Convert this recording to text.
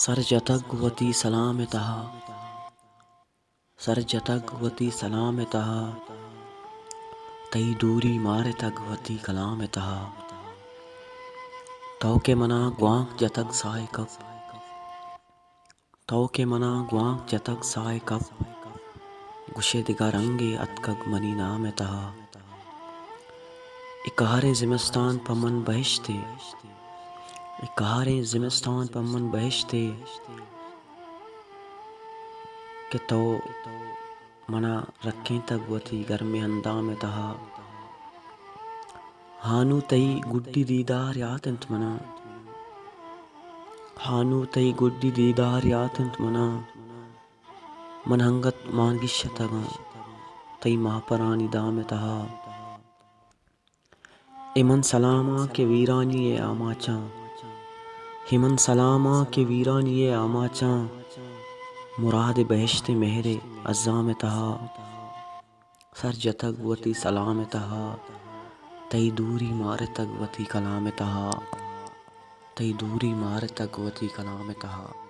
सरजतगवती सलामतः सरजतगवती सलामतः तई दूरी मारे तगवती कलामतः तौ के मना ग्वांक जतग साय कप तौ के मना ग्वांक जतग साय कप गुशे दिगा रंगे अतकग मनी नामतः इकहारे जिमस्तान पमन बहिश्ते इकहारे जिमस्तान पमन बहिश्ते कि तो मना रखें तगवती गर्म अंदाम तहा हानु तई गुड्डी दीदार यातंत मना हानु तई गुड्डी दीदार यातंत मना मनहंगत मांगिशतगा तई महापरानी दाम तहा इमन सलामा के वीरानी ये आमाचा हिमन सलामा के वीरानी ये आमाचा मुराद बहिश्ते मेहरे अज़्ज़ाम तहा सरजतगवती सलाम तहा तई दूरी मारे तगवती कलाम तहा तई दूरी मारे तगवती कलाम तहा।